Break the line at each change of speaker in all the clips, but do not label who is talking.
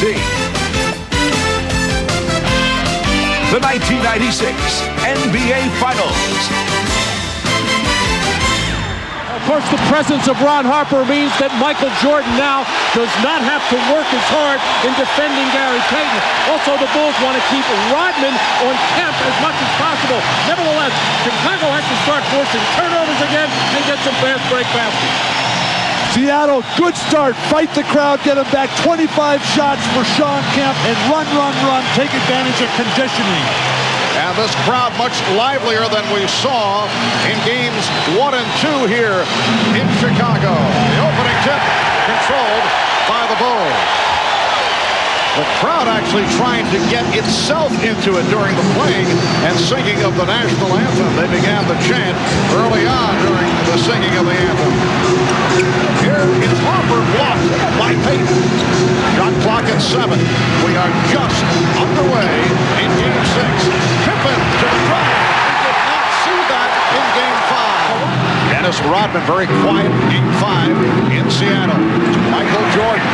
NBC. The 1996 NBA Finals.
Of course, the presence of Ron Harper means that Michael Jordan now does not have to work as hard in defending Gary Payton. Also, the Bulls want to keep Rodman on Kemp as much as possible. Nevertheless, Chicago has to start forcing turnovers again and get some fast break baskets.
Seattle, good start. Fight the crowd, get them back. 25 shots for Shawn Kemp, and run. Take advantage of conditioning.
And this crowd much livelier than we saw in games 1 and 2 here in Chicago. The opening tip controlled by the Bulls. The crowd actually trying to get itself into it during the playing and singing of the national anthem. They began the chant early on during the singing of the anthem. Here is Harper blocked by Payton. Shot clock at 7. We are just underway in Game 6. Pippen to the drive. We did not see that in Game 5. Dennis Rodman very quiet. Game 5 in Seattle. Michael Jordan.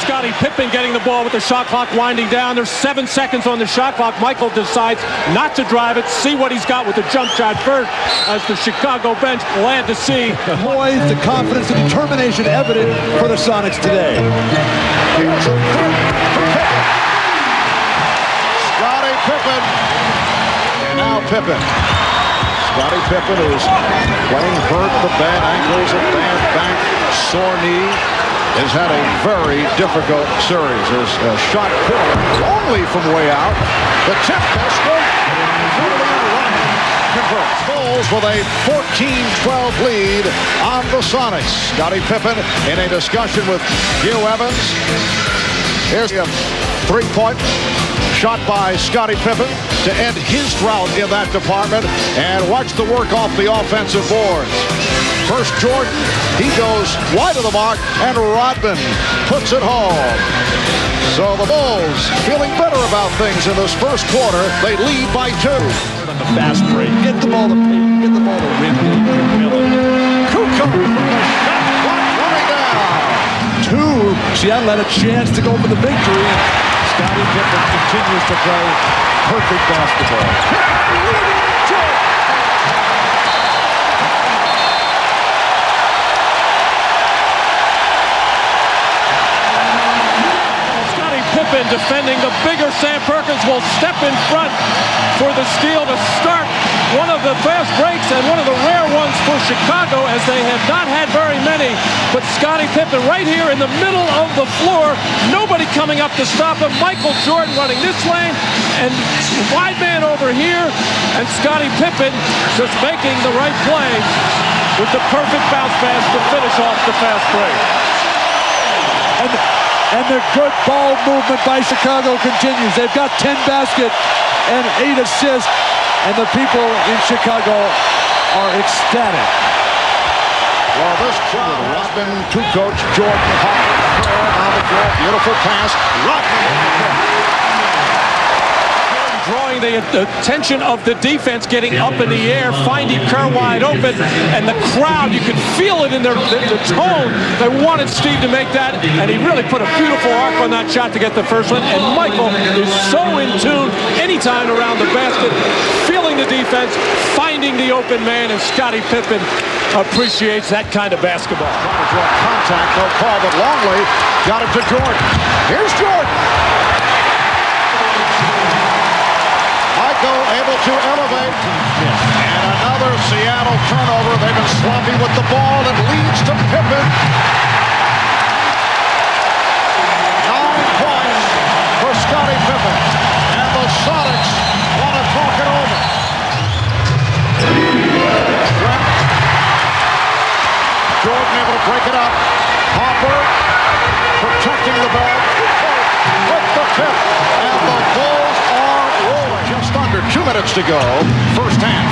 Scottie Pippen getting the ball with the shot clock winding down. There's 7 seconds on the shot clock. Michael decides not to drive it, see what he's got with the jump shot first, as the Chicago bench glad to see.
The poise, the confidence, and determination evident for the Sonics today.
Scottie Pippen. And now Pippen. Scottie Pippen is playing hurt, the bad ankles, a bad back, sore knee. Has had a very difficult series. There's a shot only from way out. The tip pass converts. Bulls with a 14-12 lead on the Sonics. Scottie Pippen in a discussion with Gil Evans. Here's a three-point shot by Scottie Pippen to end his drought in that department. And watch the work off the offensive boards. First Jordan, he goes wide of the mark, and Rodman puts it home. So the Bulls feeling better about things in this first quarter. They lead by 2.
On the fast break, get the ball to Payton, get the ball to Ridley, Miller.
Kukoc, shot clock running down.
2, Seattle had a chance to go for the victory, and Scottie Pippen continues to play perfect basketball.
Pippen defending the bigger Sam Perkins will step in front for the steal to start one of the fast breaks and one of the rare ones for Chicago, as they have not had very many. But Scottie Pippen right here in the middle of the floor, nobody coming up to stop him. Michael Jordan running this lane and wide man over here, and Scottie Pippen just making the right play with the perfect bounce pass to finish off the fast break.
And the good ball movement by Chicago continues. They've got 10 baskets and 8 assists, and the people in Chicago are ecstatic.
Well, this crowd, Rodman, Kukoc, Jordan, Harper on the floor. Beautiful pass. Rodman.
Drawing the attention of the defense, getting up in the air, finding Kerr wide open, and the crowd, you could feel it in the tone. They wanted Steve to make that, and he really put a beautiful arc on that shot to get the first one. And Michael is so in tune anytime around the basket, feeling the defense, finding the open man, and Scottie Pippen appreciates that kind of basketball.
Contact, no call, but Longley got it to Jordan. Here's Jordan. Michael able to elevate. And another Seattle turnover. They've been sloppy with the ball. It leads to Pippen. 9 points for Scottie Pippen. And the Sonics want to talk it over. Jordan able to break it up. Harper protecting the ball. With the tip. And the Bulls are rolling. Just under 2 minutes to go. First half.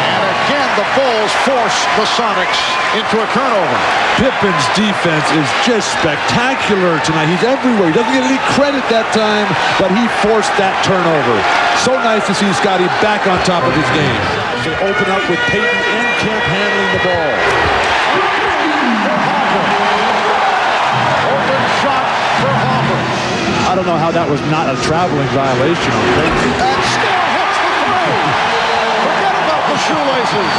And again, the Bulls force the Sonics into a turnover.
Pippen's defense is just spectacular tonight. He's everywhere. He doesn't get any credit that time, but he forced that turnover. So nice to see Scottie back on top of his game. They open up with Peyton and Kemp handling the ball.
Open shot for Hopper.
I don't know how that was not a traveling violation on Peyton.
And still hits the three. Forget about the shoelaces.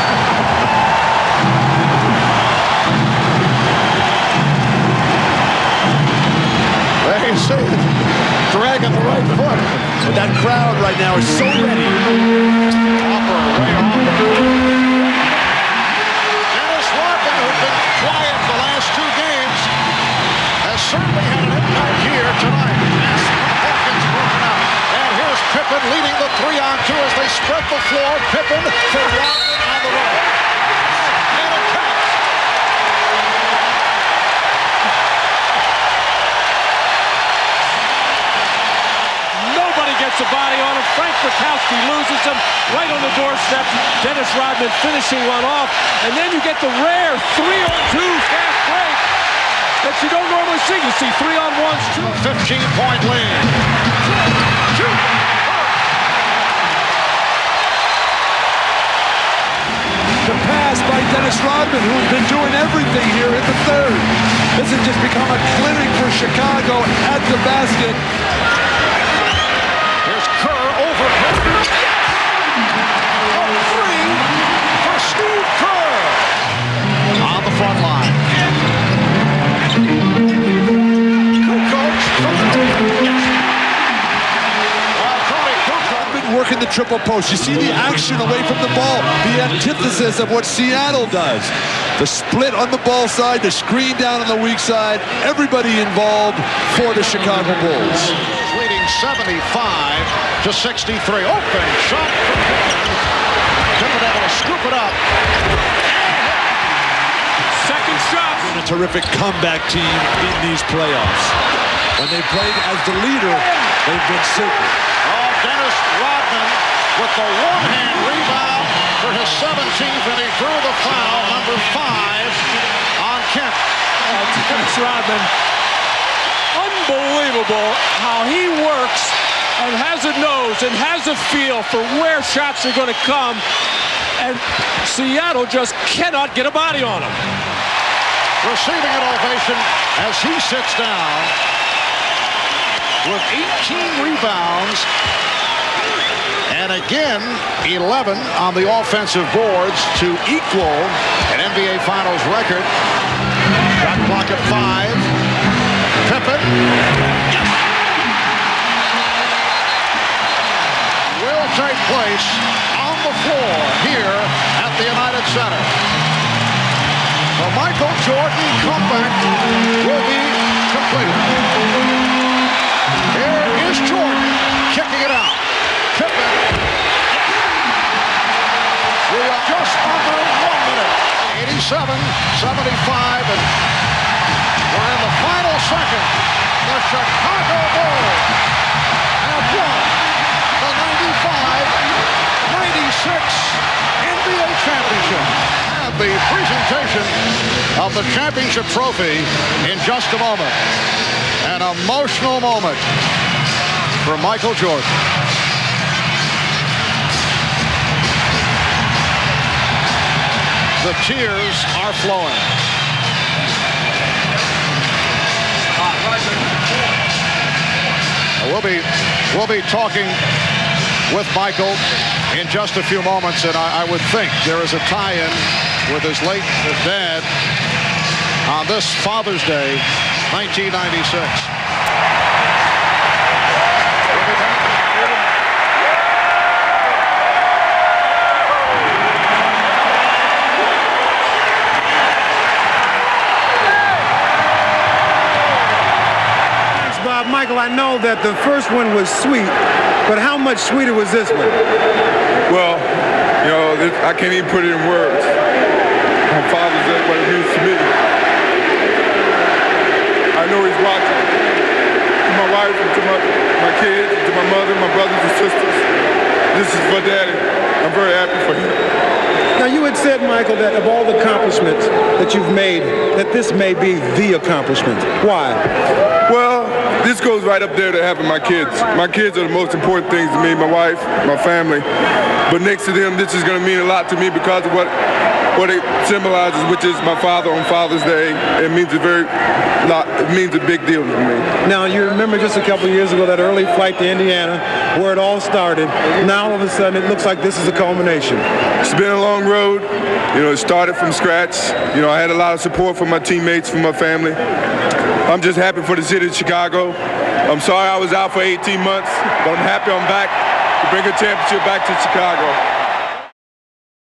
They say it. Dragging the right foot.
But that crowd right now is so ready.
Hopper way off. Dennis Rodman, who's been quiet the last two games, has certainly had an impact here tonight. Hawkins broken out. And here's Pippen leading the 3-on-2 as they spread the floor. Pippen for Rodman on the right. And it counts.
Gets a body on him. Frank Bukowski loses him right on the doorstep. Dennis Rodman finishing one off. And then you get the rare 3-on-2 fast break that you don't normally see. You see 3-on-1s,
15-point lead.
The pass by Dennis Rodman, who's been doing everything here in the third. This has just become a clinic for Chicago at the basket.
Kerr over Kerr. A three for Steve Kerr on the front line. Kukoc from Tony Kukoc
Been working the triple post. You see the action away from the ball, the antithesis of what Seattle does. The split on the ball side, the screen down on the weak side. Everybody involved for the Chicago Bulls.
leading 75-63. Open shot from Pippen able to scoop it up.
second shot.
A terrific comeback team in these playoffs. When they played as the leader, they've been sacred.
Oh, Dennis Rodman with the one-hand rebound for his 17th, and he drew the foul, number 5, on Kemp.
Dennis Rodman, unbelievable how he works and has a nose and has a feel for where shots are going to come, and Seattle just cannot get a body on him.
Receiving an ovation as he sits down with 18 rebounds and again 11 on the offensive boards to equal an NBA Finals record. Shot clock at 5. Pippen will take place on the floor here at the United Center. The Michael Jordan comeback will be completed. Here is Jordan kicking it out. Pippen. We are just under 1 minute. 87-75, and we're in the final second. The Chicago Bulls have won the 95-96 NBA championship. The presentation of the championship trophy in just a moment. An emotional moment for Michael Jordan. The tears are flowing. We'll be talking with Michael in just a few moments, and I would think there is a tie-in with his late dad on this Father's Day, 1996.
Michael, I know that the first one was sweet, but how much sweeter was this one?
Well, you know, I can't even put it in words. My Father's Day, what it means to me. I know he's watching. To my wife, and to my kids, to my mother, my brothers and sisters. This is for Daddy. I'm very happy for him.
Now, you had said, Michael, that of all the accomplishments that you've made, that this may be the accomplishment. Why?
Well, this goes right up there to having my kids. My kids are the most important things to me, my wife, my family. But next to them, this is going to mean a lot to me because of what it symbolizes, which is my father on Father's Day. It means it means a big deal to me.
Now, you remember just a couple years ago that early flight to Indiana where it all started. Now, all of a sudden, it looks like this is a culmination.
It's been a long road. You know, it started from scratch. You know, I had a lot of support from my teammates, from my family. I'm just happy for the city of Chicago. I'm sorry I was out for 18 months, but I'm happy I'm back to bring a championship back to Chicago.